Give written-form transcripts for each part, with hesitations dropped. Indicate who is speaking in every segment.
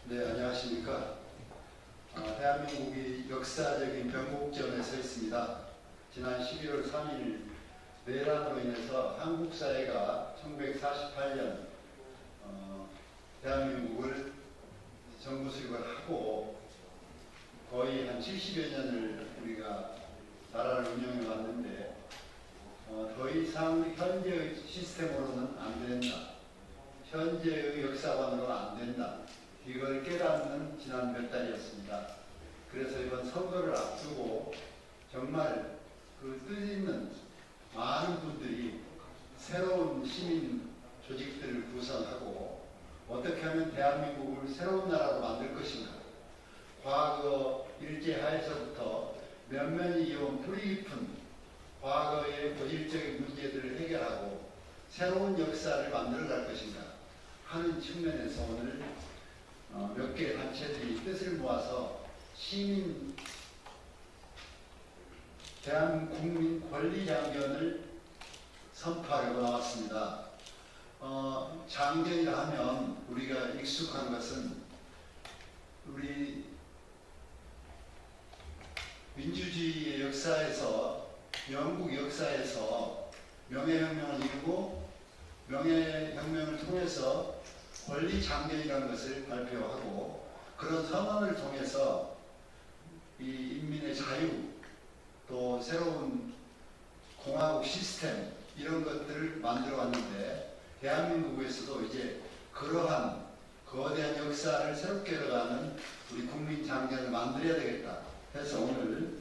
Speaker 1: 네, 안녕하십니까. 대한민국이 역사적인 변곡점에 서 있습니다. 지난 11월 3일 내란으로 인해서 한국 사회가 1948년 대한민국을 정부 수립을 하고 거의 한 70여 년을 우리가 나라를 운영해 왔는데 더 이상 현재의 시스템으로는 안 된다. 현재의 역사관으로 안 된다. 이걸 깨닫는 지난 몇 달이었습니다. 그래서 이번 선거를 앞두고 정말 그 뜻있는 많은 분들이 새로운 시민 조직들을 구성하고 어떻게 하면 대한민국을 새로운 나라로 만들 것인가. 과거 일제하에서부터 면면이 이어온 뿌리 깊은 과거의 고질적인 문제들을 해결하고 새로운 역사를 만들어갈 것인가 하는 측면에서 오늘 몇 개의 단체들이 뜻을 모아서 대한국민 권리장견을 선포하려고 나왔습니다. 장견이라 하면 우리가 익숙한 것은 우리 민주주의의 역사에서 영국 역사에서 명예혁명을 이루고 명예혁명을 통해서 권리장견이라는 것을 발표하고 그런 선언을 통해서 이 인민의 자유 또 새로운 공화국 시스템 이런 것들을 만들어 왔는데 대한민국에서도 이제 그러한 거대한 역사를 새롭게 열어가는 우리 국민장견을 만들어야 되겠다 해서 오늘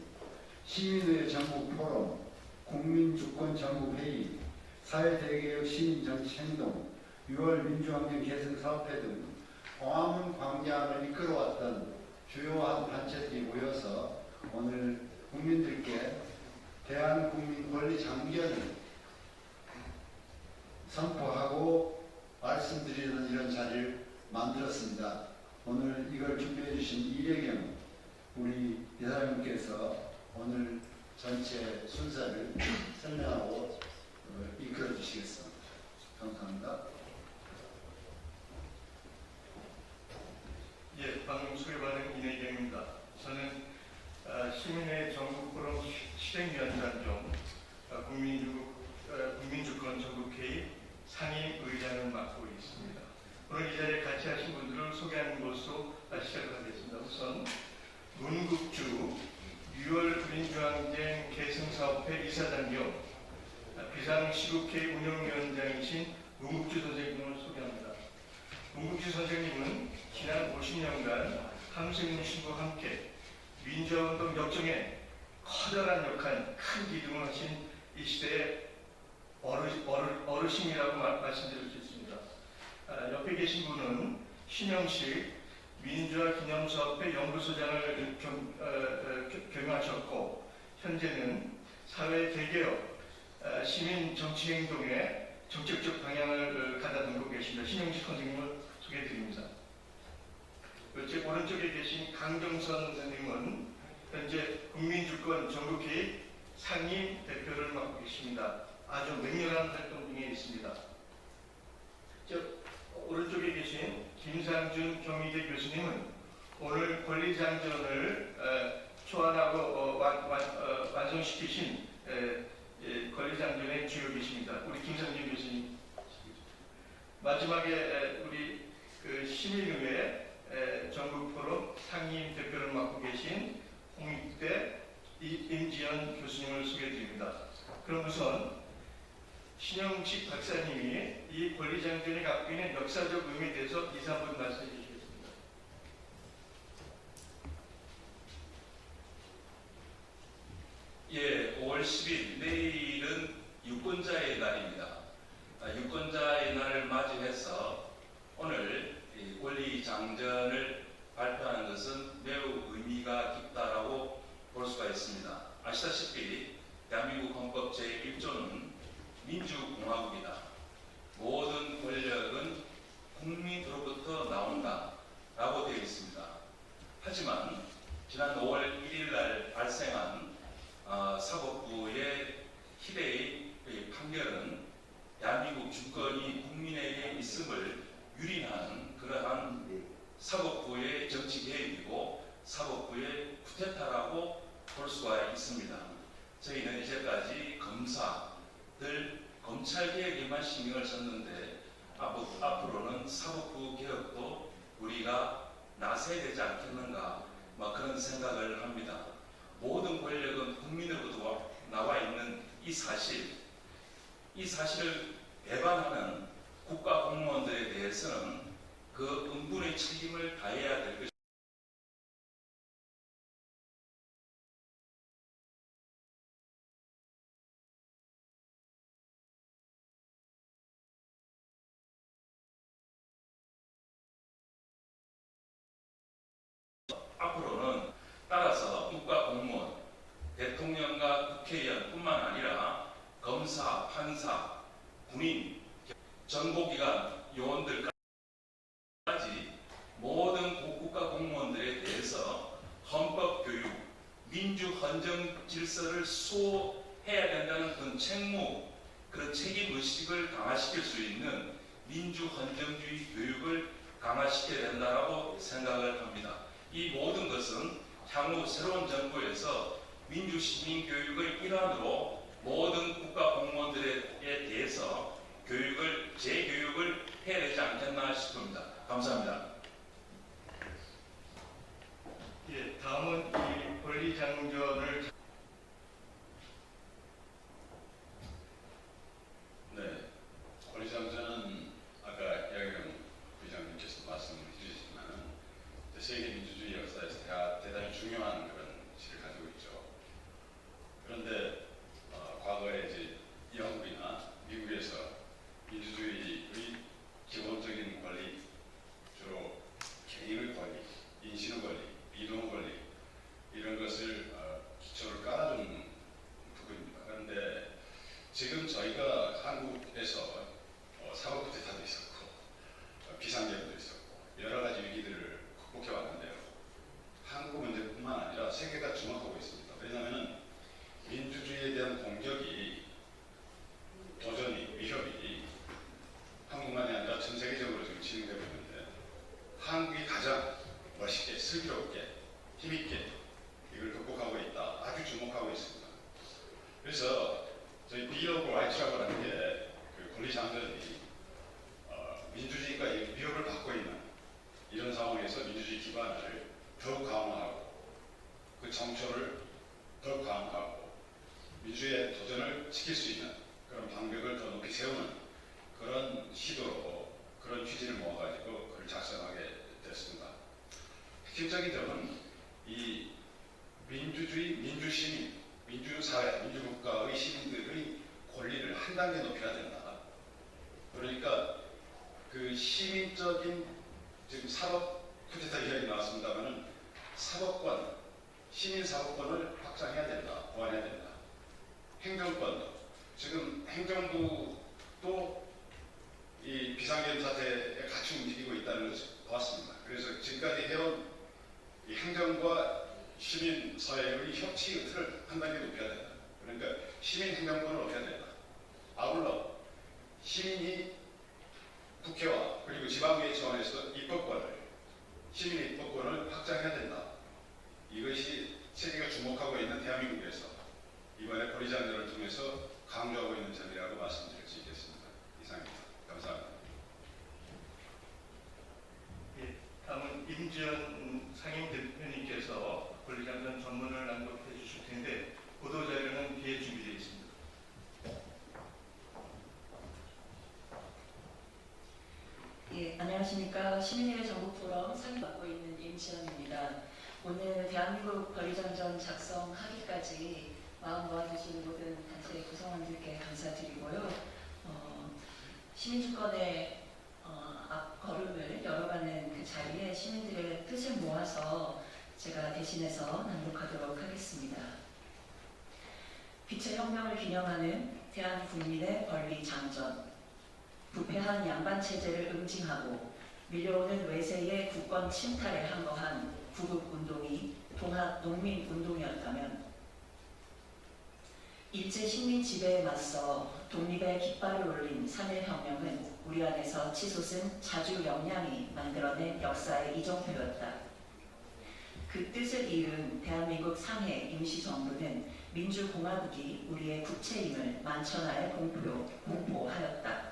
Speaker 1: 시민의회 전국 포럼, 국민주권전국회의, 사회대개혁 시민정치행동, 6월 민주환경 개선사업회 등 광화문 광장을 이끌어왔던 주요한 단체들이 모여서 오늘 국민들께 대한국민 권리 장견을 선포하고 말씀드리는 이런 자리를 만들었습니다. 오늘 이걸 준비해 주신 이래경 우리 이사장님께서 오늘 전체 순서를 설명하고 이끌어 주시겠습니다. 감사합니다.
Speaker 2: 예, 방금 소개받은 이내경입니다. 저는 시민의 전국포럼 실행위원장 중 국민주권 전국회의 상임의장을 맡고 있습니다. 오늘 이 자리에 같이 하신 분들을 소개하는 것으로 시작하겠습니다. 우선 문국주 6월 민주항쟁 계승사업회 이사장 겸 비상시국회의 운영위원장이신 문국주 선생님을 소개합니다. 문국주 선생님은 지난 50년간 함승민 씨와 함께 민주화운동 역정에 커다란 역할, 큰 기둥을 하신 이 시대의 어르신이라고 말씀드릴 수 있습니다. 옆에 계신 분은 신영식 민주화 기념사업회 연구소장을 겸하셨고 현재는 사회대개혁 시민 정치행동에 정책적 방향을 가다듬고 계십니다. 신영식 선생님을 소개해드립니다. 제 오른쪽에 계신 강정선 선생님은 현재 국민주권 전국회의 상임 대표를 맡고 계십니다. 아주 맹렬한 활동 중에 있습니다. 오른쪽에 계신 김상준 경희대 교수님은 오늘 권리장전을 초안하고 완성시키신 권리장전의 주역이십니다. 우리 김상준 교수님. 마지막에 우리 시민의회 전국포럼 상임 대표를 맡고 계신 홍익대 임지연 교수님을 소개해드립니다. 그럼 우선 신영식 박사님이 이 권리장전이 갖고 있는 역사적 의미에 대해서 2, 3분 말씀해 주시겠습니다.
Speaker 3: 예, 5월 10일 내일은 유권자의 날입니다. 유권자의 날을 맞이해서 오늘 권리장전을 발표하는 것은 매우 의미가 깊다라고 볼 수가 있습니다. 아시다시피 대한민국 헌법 제1조는 민주공화국이다. 모든 권력은 국민으로부터 나온다 라고 되어 있습니다. 하지만 지난 5월 1일 날 발생한 사법부의 희대의 판결은 대한민국 주권이 국민에게 있음을 유린하는 그러한 사법부의 사법부의 쿠데타라고 볼 수가 있습니다. 저희는 이제까지 검사들, 검찰개혁에만 신경을 썼는데 앞으로는 사법부 개혁도 우리가 나서야 되지 않겠는가, 그런 생각을 합니다. 모든 권력은 국민으로부터 나와 있는 이 사실을 배반하는 국가 공무원들에 대해서는 그 응분의 책임을 다해야 될 것입니다. 앞으로는 따라서 국가 공무원, 대통령과 국회의원뿐만 아니라 검사, 판사, 군인, 정보기관 요원들까지 모든 국가 공무원들에 대해서 헌법 교육, 민주 헌정 질서를 수호해야 된다는 그런 책무, 그런 책임 의식을 강화시킬 수 있는 민주 헌정주의 교육을 강화시켜야 된다고 생각을 합니다. 이 모든 것은 향후 새로운 정부에서 민주시민 교육의 일환으로 모든 국가 공무원들에 대해서 재교육을 해야 되지 않겠나 싶습니다. 감사합니다.
Speaker 2: 예, 다음은 이 권리장전을
Speaker 4: 네, 권리장전은 아까 야경 부장님께서 말씀해 주셨지만은 세계 민주주의 역사에서 대단히 중요한 그런 위치를 가지고 있죠. 그런데 과거에 이제 영국이나 미국에서 민주주의의 기본적인 권리, 주로 개인의 권리, 인신의 권리, 이동의 권리 이런 것을 기초를 깔아주는 부분입니다. 그런데 지금 저희가 한국에서 사법 쿠데타도 있었고 비상계엄도 있었고 여러 가지 위기들을 극복해 왔는데요. 한국 문제뿐만 아니라 세계가 주목하고 있습니다. 왜냐하면 민주주의에 대한 공격이, 도전이, 위협이 한국만이 아니라 전 세계적으로 지금 진행되고 있는데 한국이 가장 멋있게, 슬기롭게, 힘있게 이걸 극복하고 있다. 아주 주목하고 있습니다. 그래서 저희 Bill of Rights라고 하는 게 그 권리장전이 민주주의가 위협을 받고 있는 이런 상황에서 민주주의 기반을 더욱 강화하고 그 정초를 더욱 강화하고 민주주의의 도전을 지킬 수 있는 그런 방벽을 더 높이 세우는 그런 시도로 그런 취지를 모아가지고 그걸 작성하게 됐습니다. 핵심적인 점은 이 민주주의, 민주시민, 민주사회, 민주국가의 시민들의 권리를 한 단계 높여야 된다. 그러니까 그 시민적인 지금 사법 쿠데타 이야기 나왔습니다만은 사법권, 시민 사법권을 확장해야 된다, 보완해야 된다. 행정권도 지금 행정부도 이 비상계엄 사태에 같이 움직이고 있다는 것을 보았습니다. 그래서 지금까지 해온 이 행정과 시민 사회의 협치의 틀을 한 단계 높여야 된다. 그러니까 시민 행정권을 높여야 된다. 아울러 시민이 국회와 그리고 지방의회 차원에서 입법권을, 시민의 입법권을 확장해야 된다. 이것이 세계가 주목하고 있는 대한민국에서 이번에 권리장전을 통해서 강조하고 있는 점이라고 말씀드릴 수 있겠습니다. 이상입니다. 감사합니다.
Speaker 2: 예, 다음은 임지연 상임대표님께서 권리장전 전문을 낭독해 주실 텐데 보도자료는 뒤에 준비되어 있습니다.
Speaker 5: 예, 안녕하십니까. 시민의회 전국포럼 상임 맡고 있는 임지연입니다. 오늘 대한민국 권리장전 작성하기까지 마음 모아주신 모든 단체 구성원들께 감사드리고요. 시민주권의 앞걸음을 열어가는 그 자리에 시민들의 뜻을 모아서 제가 대신해서 낭독하도록 하겠습니다. 빛의 혁명을 기념하는 대한국민의 권리장전. 부패한 양반체제를 응징하고 밀려오는 외세의 국권 침탈에 항거한 구국운동이 동학농민운동이었다면 일제 식민 지배에 맞서 독립의 깃발을 올린 3.1혁명은 우리 안에서 치솟은 자주 역량이 만들어낸 역사의 이정표였다. 그 뜻을 이은 대한민국 상해 임시정부는 민주공화국이 우리의 국채임을 만천하에 공포하였다.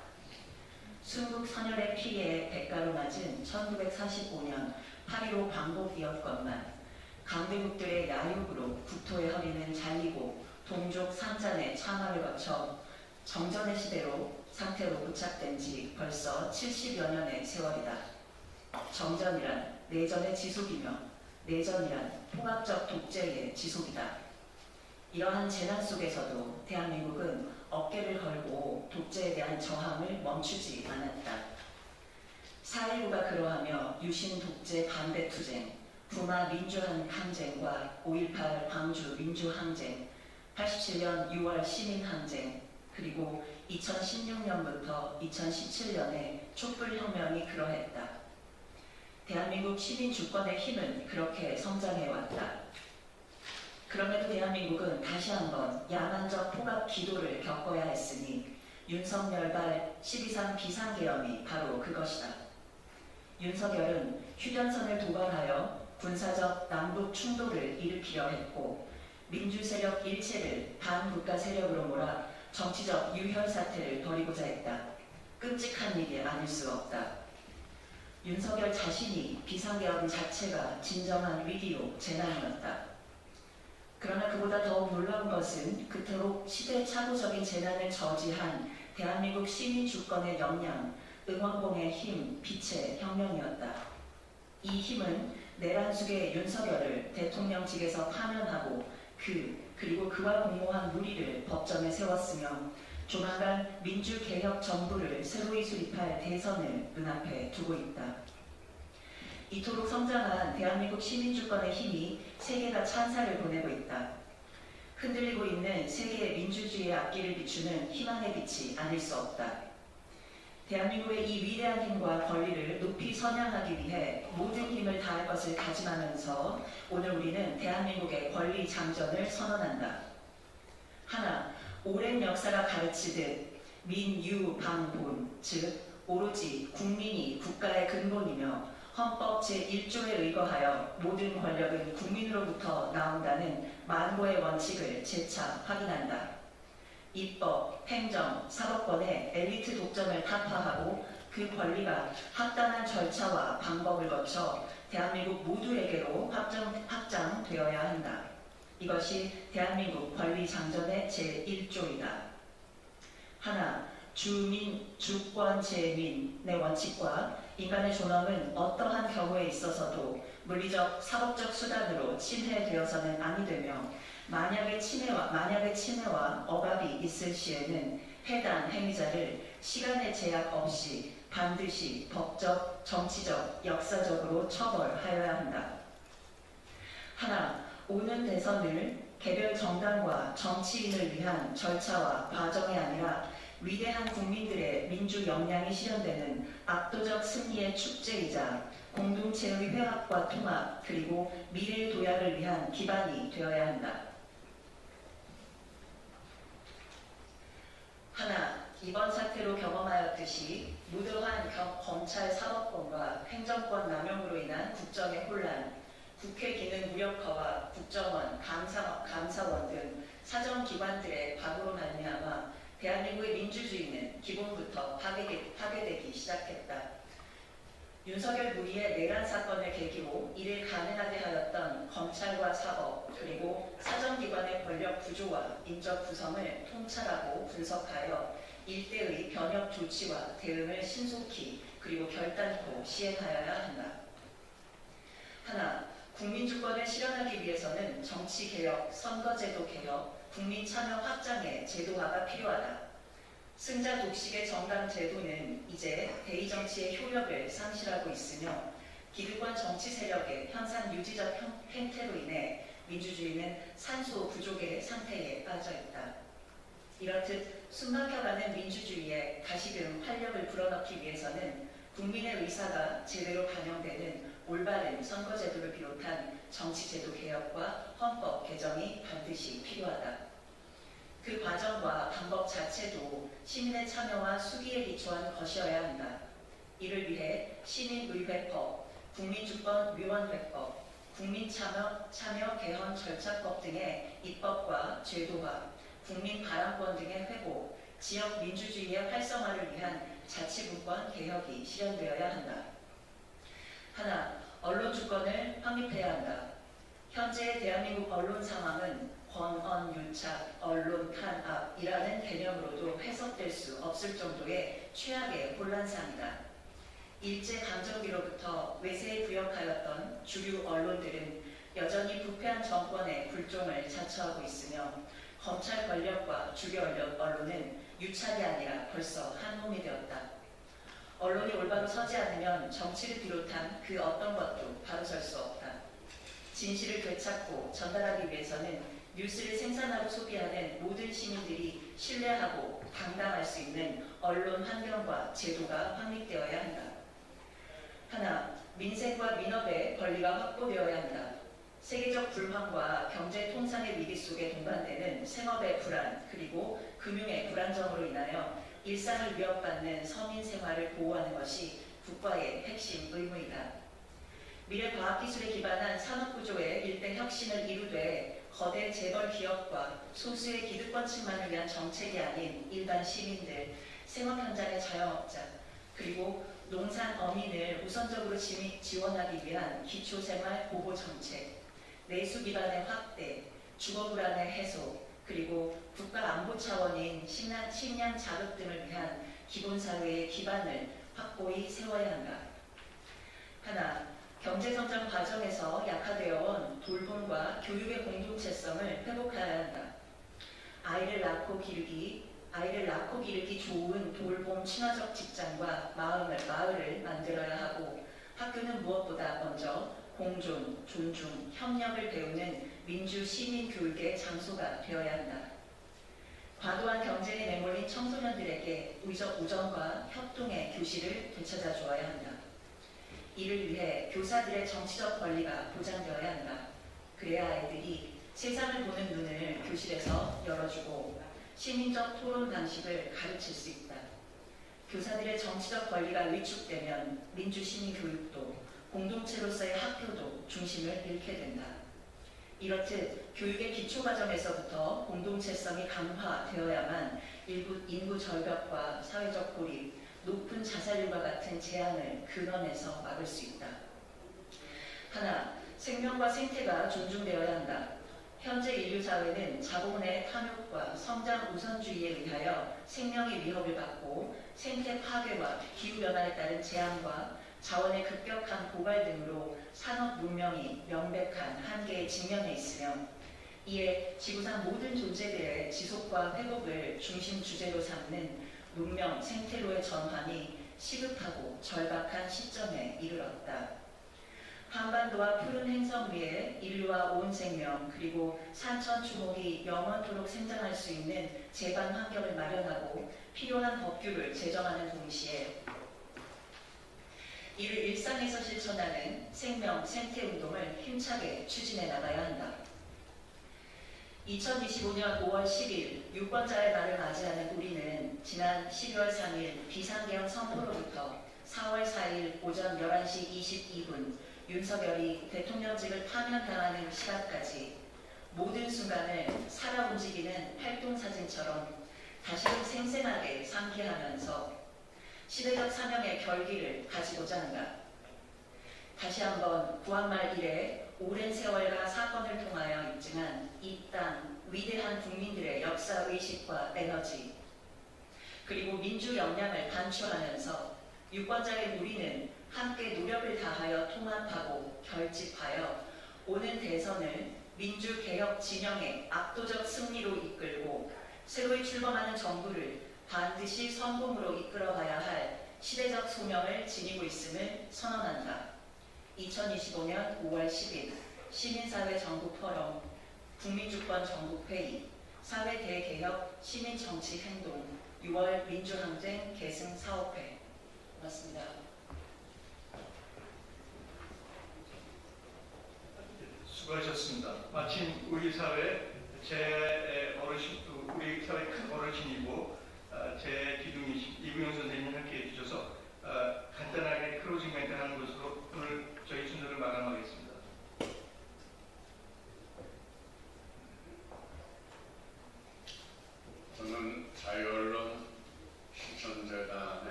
Speaker 5: 순국 선열의 피해에 대가로 맞은 1945년 8.15 광복이었건만 강대국들의 야욕으로 국토의 허리는 잘리고 동족 상잔의 참화를 거쳐 정전의 상태로 부착된 지 벌써 70여 년의 세월이다. 정전이란 내전의 지속이며 내전이란 포괄적 독재의 지속이다. 이러한 재난 속에서도 대한민국은 어깨를 걸고 독재에 대한 저항을 멈추지 않았다. 4.19가 그러하며 유신 독재 반대 투쟁, 부마 민주항쟁과 5.18 광주 민주항쟁, 87년 6월 시민항쟁, 그리고 2016년부터 2017년의 촛불혁명이 그러했다. 대한민국 시민 주권의 힘은 그렇게 성장해왔다. 그럼에도 대한민국은 다시 한번 야만적 포갑 기도를 겪어야 했으니 윤석열발 12.3 비상계엄이 바로 그것이다. 윤석열은 휴전선을 도발하여 군사적 남북 충돌을 일으키려 했고 민주세력 일체를 반국가 세력으로 몰아 정치적 유혈사태를 벌이고자 했다. 끔찍한 일이 아닐 수 없다. 윤석열 자신이 비상계엄 자체가 진정한 위기요 재난이었다. 그러나 그보다 더욱 놀라운 것은 그토록 시대착오적인 재난을 저지한 대한민국 시민 주권의 역량, 응원봉의 힘, 빛의 혁명이었다. 이 힘은 내란 속의 윤석열을 대통령직에서 파면하고 그리고 그와 공모한 무리를 법정에 세웠으며 조만간 민주개혁 정부를 새로이 수립할 대선을 눈앞에 두고 있다. 이토록 성장한 대한민국 시민주권의 힘이 세계가 찬사를 보내고 있다. 흔들리고 있는 세계의 민주주의의 앞길을 비추는 희망의 빛이 아닐 수 없다. 대한민국의 이 위대한 힘과 권리를 높이 선양하기 위해 모든 힘을 다할 것을 다짐하면서 오늘 우리는 대한민국의 권리 장전을 선언한다. 하나, 오랜 역사가 가르치듯 민유방본, 즉 오로지 국민이 국가의 근본이며 헌법 제1조에 의거하여 모든 권력은 국민으로부터 나온다는 만고의 원칙을 재차 확인한다. 입법, 행정, 사법권의 엘리트 독점을 타파하고 그 권리가 합당한 절차와 방법을 거쳐 대한민국 모두에게로 확장되어야 한다. 이것이 대한민국 권리 장전의 제1조이다. 하나, 주민, 주권, 재민의 원칙과 인간의 존엄은 어떠한 경우에 있어서도 물리적, 사법적 수단으로 침해되어서는 아니 되며 만약의 침해와 억압이 있을 시에는 해당 행위자를 시간의 제약 없이 반드시 법적, 정치적, 역사적으로 처벌하여야 한다. 하나, 오는 대선을 개별 정당과 정치인을 위한 절차와 과정이 아니라 위대한 국민들의 민주 역량이 실현되는 압도적 승리의 축제이자 공동체의 회합과 통합 그리고 미래 도약을 위한 기반이 되어야 한다. 하나, 이번 사태로 경험하였듯이 무도한 검찰 사법권과 행정권 남용으로 인한 국정의 혼란, 국회 기능 무력화와 국정원, 감사원 등 사정기관들의 과도로 말미암아 대한민국의 민주주의는 기본부터 파괴되기 시작했다. 윤석열 무리의 내란 사건을 계기로 이를 가능하게 하였던 검찰과 사법 그리고 사정기관의 권력 구조와 인적 구성을 통찰하고 분석하여 일대의 변혁 조치와 대응을 신속히 그리고 결단코 시행하여야 한다. 하나, 국민주권을 실현하기 위해서는 정치개혁, 선거제도 개혁, 국민참여 확장의 제도화가 필요하다. 승자 독식의 정당 제도는 이제 대의정치의 효력을 상실하고 있으며 기득권 정치 세력의 현상 유지적 행태로 인해 민주주의는 산소 부족의 상태에 빠져 있다. 이렇듯 숨막혀가는 민주주의에 다시금 활력을 불어넣기 위해서는 국민의 의사가 제대로 반영되는 올바른 선거제도를 비롯한 정치제도 개혁과 헌법 개정이 반드시 필요하다. 그 과정과 방법 자체도 시민의 참여와 수기에 기초한 것이어야 한다. 이를 위해 시민의회법, 국민주권위원회법, 국민참여 개헌 절차법 등의 입법과 제도화, 국민 발언권 등의 회복, 지역 민주주의의 활성화를 위한 자치분권 개혁이 실현되어야 한다. 하나, 언론 주권을 확립해야 한다. 현재의 대한민국 언론 상황은 권언유착, 언론 탄압이라는 개념으로도 해석될 수 없을 정도의 최악의 혼란상이다. 일제강점기로부터 외세에 부역하였던 주류 언론들은 여전히 부패한 정권의 굴종을 자처하고 있으며 검찰 권력과 주류 언론은 유착이 아니라 벌써 한 몸이 되었다. 언론이 올바로 서지 않으면 정치를 비롯한 그 어떤 것도 바로 설 수 없다. 진실을 되찾고 전달하기 위해서는 뉴스를 생산하고 소비하는 모든 시민들이 신뢰하고 당당할 수 있는 언론 환경과 제도가 확립되어야 한다. 하나, 민생과 민업의 권리가 확보되어야 한다. 세계적 불황과 경제 통상의 위기 속에 동반되는 생업의 불안 그리고 금융의 불안정으로 인하여 일상을 위협받는 서민 생활을 보호하는 것이 국가의 핵심 의무이다. 미래 과학기술에 기반한 산업구조의 일대 혁신을 이루되 거대 재벌 기업과 소수의 기득권층만을 위한 정책이 아닌 일반 시민들, 생업 현장의 자영업자, 그리고 농산 어민을 우선적으로 지원하기 위한 기초생활 보호 정책, 내수 기반의 확대, 주거 불안의 해소, 그리고 국가 안보 차원인 식량 자급 등을 위한 기본사회의 기반을 확고히 세워야 한다. 하나, 경제성장 과정에서 약화되어 온 돌봄과 교육의 공동체성을 회복해야 한다. 아이를 낳고 기르기 좋은 돌봄 친화적 직장과 마을을 만들어야 하고 학교는 무엇보다 먼저 공존, 존중, 협력을 배우는 민주 시민 교육의 장소가 되어야 한다. 과도한 경쟁에 내몰린 청소년들에게 우정과 협동의 교실을 되찾아 주어야 한다. 이를 위해 교사들의 정치적 권리가 보장되어야 한다. 그래야 아이들이 세상을 보는 눈을 교실에서 열어주고 시민적 토론 방식을 가르칠 수 있다. 교사들의 정치적 권리가 위축되면 민주시민 교육도 공동체로서의 학교도 중심을 잃게 된다. 이렇듯 교육의 기초과정에서부터 공동체성이 강화되어야만 인구 절벽과 사회적 고립, 높은 자살률과 같은 재앙을 근원에서 막을 수 있다. 하나, 생명과 생태가 존중되어야 한다. 현재 인류 사회는 자본의 탐욕과 성장 우선주의에 의하여 생명의 위협을 받고 생태 파괴와 기후변화에 따른 재앙과 자원의 급격한 고갈 등으로 산업 문명이 명백한 한계에 직면해 있으며 이에 지구상 모든 존재들의 지속과 회복을 중심 주제로 삼는 문명 생태로의 전환이 시급하고 절박한 시점에 이르렀다. 한반도와 푸른 행성 위에 인류와 온 생명 그리고 산천 추목이 영원토록 생장할 수 있는 제반 환경을 마련하고 필요한 법규를 제정하는 동시에 이를 일상에서 실천하는 생명 생태 운동을 힘차게 추진해 나가야 한다. 2025년 5월 10일 유권자의 날을 맞이하는 우리는 지난 12월 3일 비상계엄 선포로부터 4월 4일 오전 11시 22분 윤석열이 대통령직을 파면당하는 시간까지 모든 순간을 살아 움직이는 활동사진처럼 다시금 생생하게 상기하면서 시대적 사명의 결기를 가지고자 한다. 다시 한번 구한말 이래 오랜 세월과 사건을 통하여 입증한 이 땅 위대한 국민들의 역사의식과 에너지 그리고 민주 역량을 단추하면서 유권자의 우리는 함께 노력을 다하여 통합하고 결집하여 오는 대선을 민주개혁 진영의 압도적 승리로 이끌고 새로이 출범하는 정부를 반드시 성공으로 이끌어가야 할 시대적 소명을 지니고 있음을 선언한다. 2025년 5월 10일 시민사회 전국포럼 국민주권 전국회의 사회 대개혁 시민정치행동 6월 민주항쟁 계승 사업회 고맙습니다.
Speaker 2: 수고하셨습니다. 마침 우리 사회 우리 사회 큰 어르신이고 제 기둥이신 이구영 선생님이 함께해 주셔서 간단하게 클로징 멘트 하는 것으로 오늘 저희 순서를 마감하겠습니다.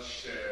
Speaker 6: 시대